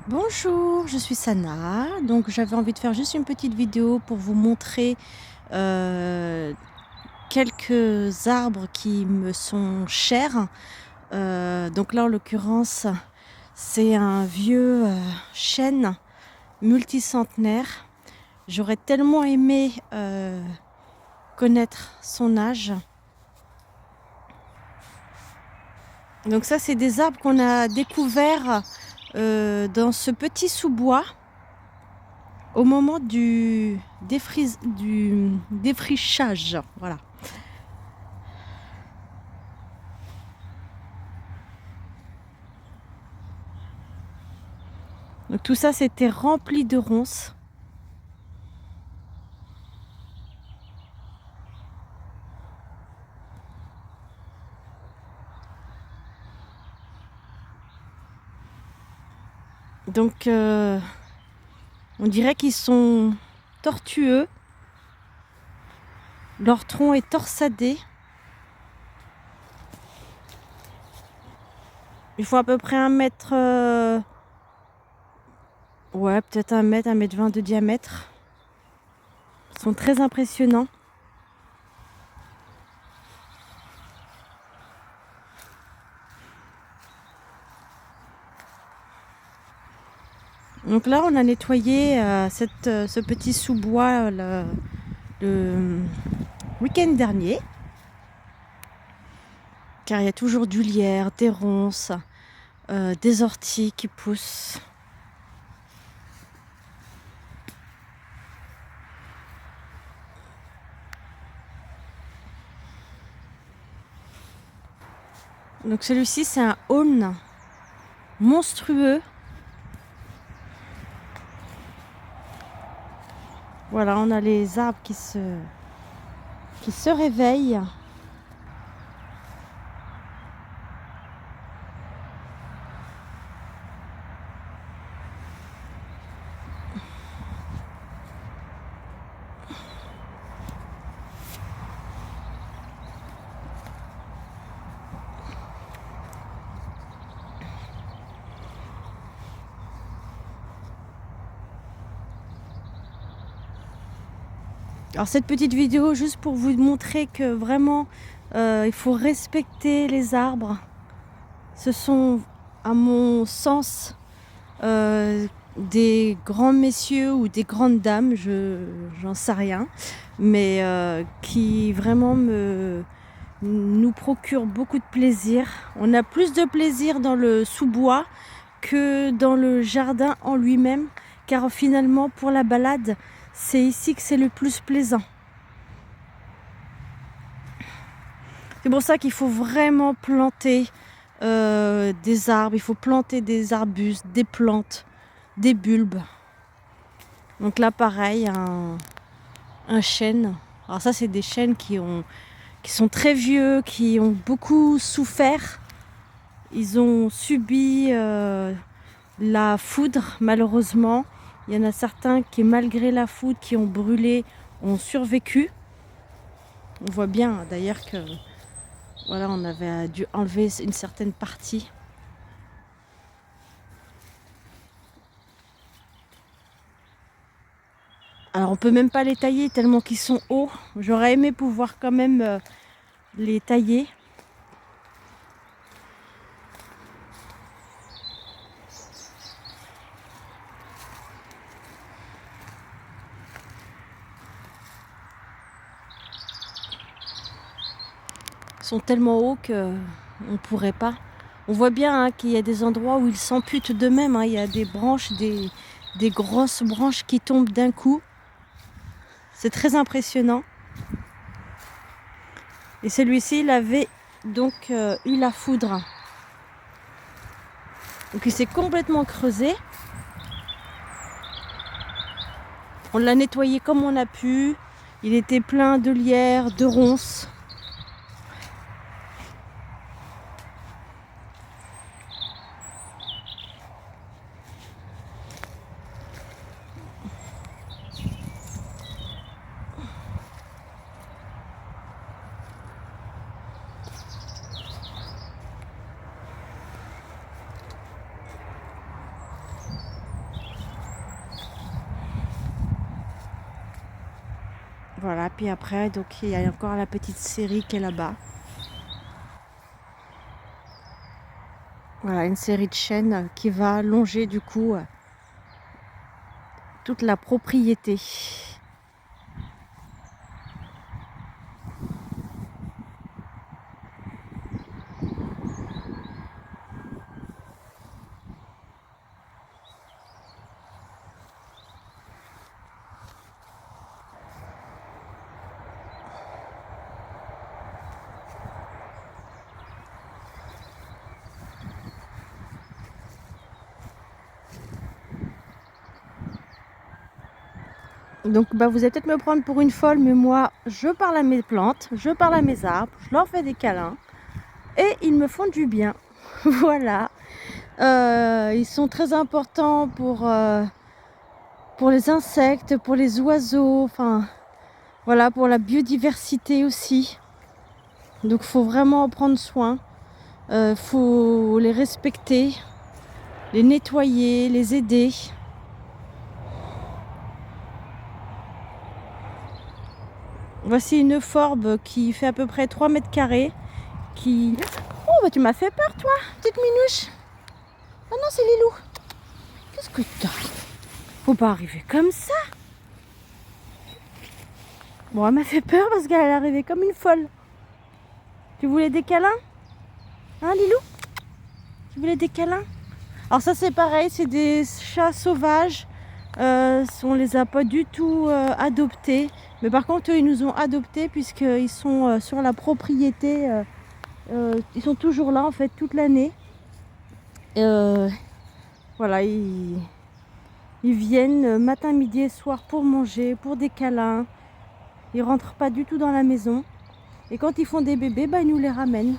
Bonjour, je suis Sana. Donc j'avais envie de faire juste une petite vidéo pour vous montrer euh, quelques arbres qui me sont chers. Donc là, en l'occurrence, c'est un vieux chêne multicentenaire. J'aurais tellement aimé connaître son âge. Donc ça, c'est des arbres qu'on a découverts dans ce petit sous-bois. Au moment du défrichage, voilà. Donc tout ça, c'était rempli de ronces. Donc on dirait qu'ils sont tortueux. Leur tronc est torsadé. Il faut à peu près 1 mètre, ouais, peut-être 1 mètre, 1 mètre 20 de diamètre. Ils sont très impressionnants. Donc là, on a nettoyé ce petit sous-bois le week-end dernier. Car il y a toujours du lierre, des ronces, des orties qui poussent. Donc celui-ci, c'est un aulne monstrueux. Voilà, on a les arbres qui se réveillent. Alors cette petite vidéo, juste pour vous montrer que vraiment, il faut respecter les arbres. Ce sont, à mon sens, des grands messieurs ou des grandes dames, j'en sais rien, mais qui vraiment nous procurent beaucoup de plaisir. On a plus de plaisir dans le sous-bois que dans le jardin en lui-même, car finalement, pour la balade, c'est ici que c'est le plus plaisant. C'est pour ça qu'il faut vraiment planter des arbres, il faut planter des arbustes, des plantes, des bulbes. Donc là, pareil, un chêne. Alors ça, c'est des chênes qui sont très vieux, qui ont beaucoup souffert. Ils ont subi la foudre, malheureusement. Il y en a certains qui, malgré la foudre, qui ont brûlé, ont survécu. On voit bien d'ailleurs que voilà, on avait dû enlever une certaine partie. Alors on peut même pas les tailler tellement qu'ils sont hauts. J'aurais aimé pouvoir quand même les tailler. Ils sont tellement hauts qu'on ne pourrait pas. On voit bien qu'il y a des endroits où ils s'amputent d'eux-mêmes. Il y a des branches, des grosses branches qui tombent d'un coup. C'est très impressionnant. Et celui-ci, il avait donc eu la foudre. Donc il s'est complètement creusé. On l'a nettoyé comme on a pu. Il était plein de lierre, de ronces. Voilà, puis après, donc il y a encore la petite série qui est là-bas. Voilà, une série de chênes qui va longer du coup toute la propriété. Donc vous allez peut-être me prendre pour une folle, mais moi je parle à mes plantes, je parle à mes arbres, je leur fais des câlins et ils me font du bien. Voilà. Ils sont très importants pour les insectes, pour les oiseaux, enfin voilà, pour la biodiversité aussi. Donc il faut vraiment en prendre soin. Faut les respecter, les nettoyer, les aider. Voici une euphorbes qui fait à peu près 3 mètres carrés. Qui... Oh, tu m'as fait peur, toi, petite minouche. Ah non, c'est Lilou. Qu'est-ce que t'as? Faut pas arriver comme ça. Bon, elle m'a fait peur parce qu'elle est arrivée comme une folle. Tu voulais des câlins? Hein, Lilou? Tu voulais des câlins? Alors ça, c'est pareil, c'est des chats sauvages. On les a pas du tout adoptés. Mais par contre, eux, ils nous ont adoptés puisqu'ils sont sur la propriété. Ils sont toujours là, en fait, toute l'année. Voilà, ils viennent matin, midi et soir pour manger, pour des câlins. Ils rentrent pas du tout dans la maison. Et quand ils font des bébés, ils nous les ramènent.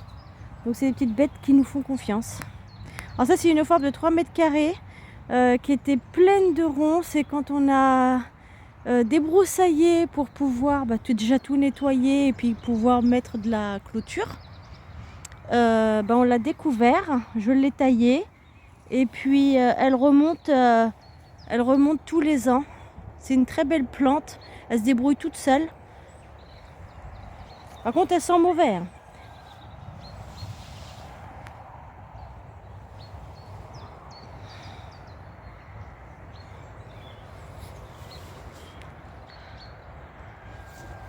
Donc c'est des petites bêtes qui nous font confiance. Alors ça, c'est une euphorbes de 3 mètres carrés qui était pleine de ronces. Et quand on a débroussaillé pour pouvoir déjà tout nettoyer et puis pouvoir mettre de la clôture, on l'a découvert. Je l'ai taillée. Et puis elle remonte tous les ans. C'est une très belle plante. Elle se débrouille toute seule. Par contre, elle sent mauvais. Hein.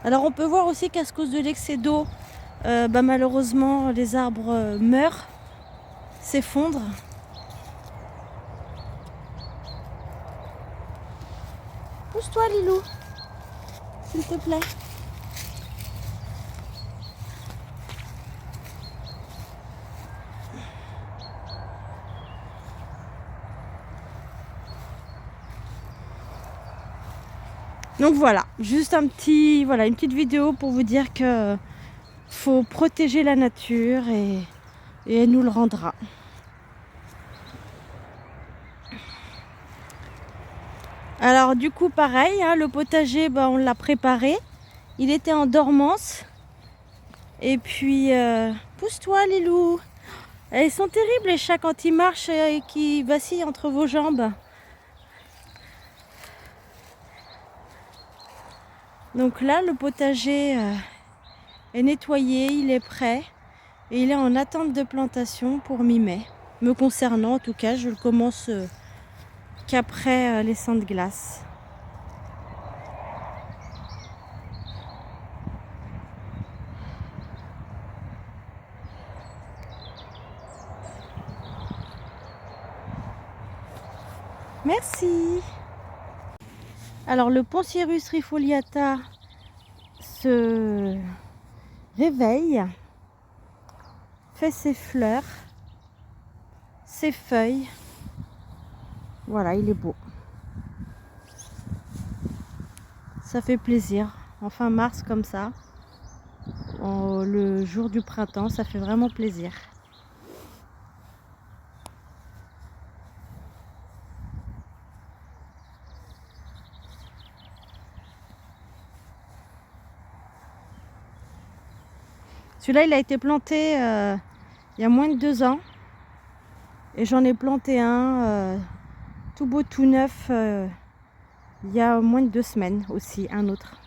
Alors on peut voir aussi qu'à cause de l'excès d'eau, malheureusement les arbres meurent, s'effondrent. Pousse-toi Lilou, s'il te plaît. Donc voilà, juste une petite vidéo pour vous dire que faut protéger la nature et elle nous le rendra. Alors du coup pareil, hein, le potager, on l'a préparé. Il était en dormance. Et puis, pousse-toi Lilou. Ils sont terribles les chats quand ils marchent et qui vacillent entre vos jambes. Donc là, le potager est nettoyé, il est prêt. Et il est en attente de plantation pour mi-mai. Me concernant, en tout cas, je le commence qu'après les sangs de glace. Merci. Alors le Poncirus trifoliata se réveille, fait ses fleurs, ses feuilles. Voilà, il est beau. Ça fait plaisir. En fin mars comme ça, le jour du printemps, ça fait vraiment plaisir. Celui-là, il a été planté il y a moins de 2 ans. Et j'en ai planté un tout beau, tout neuf, il y a moins de 2 semaines aussi, un autre.